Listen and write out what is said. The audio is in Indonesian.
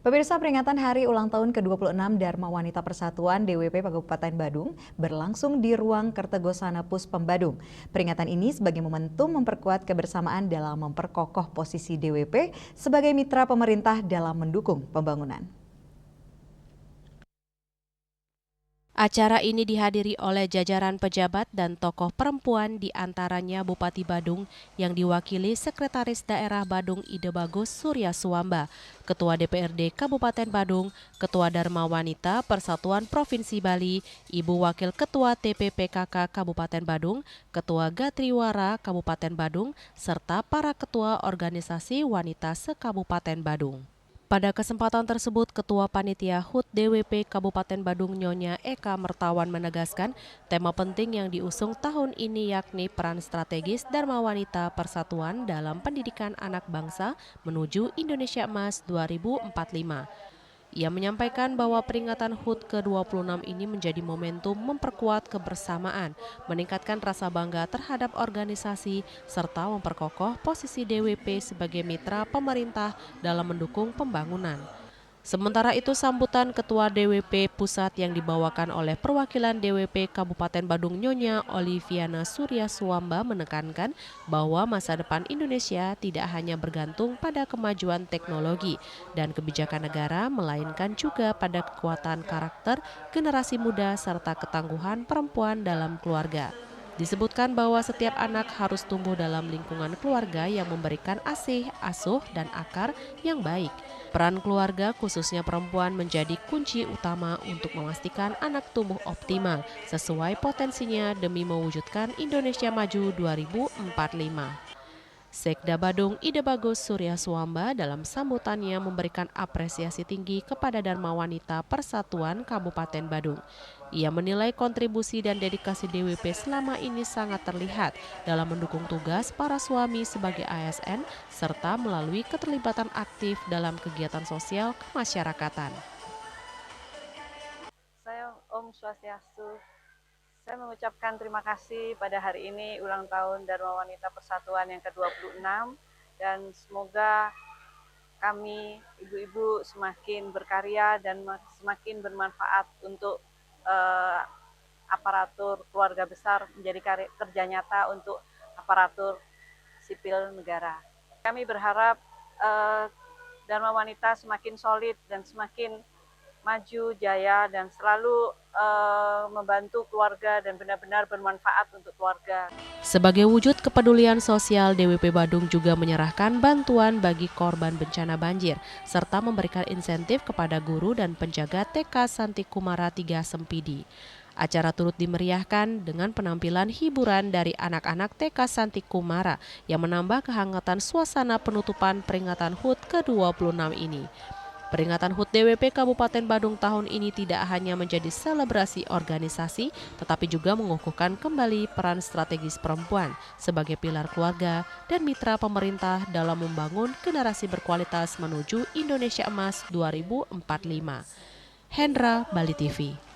Pemirsa, peringatan Hari Ulang Tahun ke-26 Dharma Wanita Persatuan DWP Kabupaten Badung berlangsung di Ruang Kertegosana Puspem Badung. Peringatan ini sebagai momentum memperkuat kebersamaan dalam memperkokoh posisi DWP sebagai mitra pemerintah dalam mendukung pembangunan. Acara ini dihadiri oleh jajaran pejabat dan tokoh perempuan, di antaranya Bupati Badung yang diwakili Sekretaris Daerah Badung Ide Bagus Surya Suwamba, Ketua DPRD Kabupaten Badung, Ketua Dharma Wanita Persatuan Provinsi Bali, Ibu Wakil Ketua TPPKK Kabupaten Badung, Ketua Gatriwara Kabupaten Badung, serta para ketua organisasi wanita se-Kabupaten Badung. Pada kesempatan tersebut, Ketua Panitia HUT DWP Kabupaten Badung Nyonya Eka Mertawan menegaskan tema penting yang diusung tahun ini yakni peran strategis Dharma Wanita Persatuan dalam pendidikan anak bangsa menuju Indonesia Emas 2045. Ia menyampaikan bahwa peringatan HUT ke-26 ini menjadi momentum memperkuat kebersamaan, meningkatkan rasa bangga terhadap organisasi, serta memperkokoh posisi DWP sebagai mitra pemerintah dalam mendukung pembangunan. Sementara itu, sambutan Ketua DWP Pusat yang dibawakan oleh perwakilan DWP Kabupaten Badung Nyonya Oliviana Surya Suwamba menekankan bahwa masa depan Indonesia tidak hanya bergantung pada kemajuan teknologi dan kebijakan negara, melainkan juga pada kekuatan karakter generasi muda serta ketangguhan perempuan dalam keluarga. Disebutkan bahwa setiap anak harus tumbuh dalam lingkungan keluarga yang memberikan asih, asuh, dan akar yang baik. Peran keluarga, khususnya perempuan, menjadi kunci utama untuk memastikan anak tumbuh optimal sesuai potensinya demi mewujudkan Indonesia Maju 2045. Sekda Badung Ide Bagus Surya Suwamba dalam sambutannya memberikan apresiasi tinggi kepada Dharma Wanita Persatuan Kabupaten Badung. Ia menilai kontribusi dan dedikasi DWP selama ini sangat terlihat dalam mendukung tugas para suami sebagai ASN serta melalui keterlibatan aktif dalam kegiatan sosial kemasyarakatan. Saya Om Swastiastu. Saya mengucapkan terima kasih pada hari ini ulang tahun Dharma Wanita Persatuan yang ke-26, dan semoga kami ibu-ibu semakin berkarya dan semakin bermanfaat untuk aparatur keluarga besar, menjadi kerja nyata untuk aparatur sipil negara. Kami berharap Dharma Wanita semakin solid dan semakin maju jaya dan selalu membantu keluarga dan benar-benar bermanfaat untuk keluarga. Sebagai wujud kepedulian sosial, DWP Badung juga menyerahkan bantuan bagi korban bencana banjir serta memberikan insentif kepada guru dan penjaga TK Santi Kumara 3 Sempidi. Acara turut dimeriahkan dengan penampilan hiburan dari anak-anak TK Santi Kumara yang menambah kehangatan suasana penutupan peringatan HUT ke-26 ini. Peringatan HUT DWP Kabupaten Badung tahun ini tidak hanya menjadi selebrasi organisasi, tetapi juga mengukuhkan kembali peran strategis perempuan sebagai pilar keluarga dan mitra pemerintah dalam membangun generasi berkualitas menuju Indonesia Emas 2045. Hendra, Bali TV.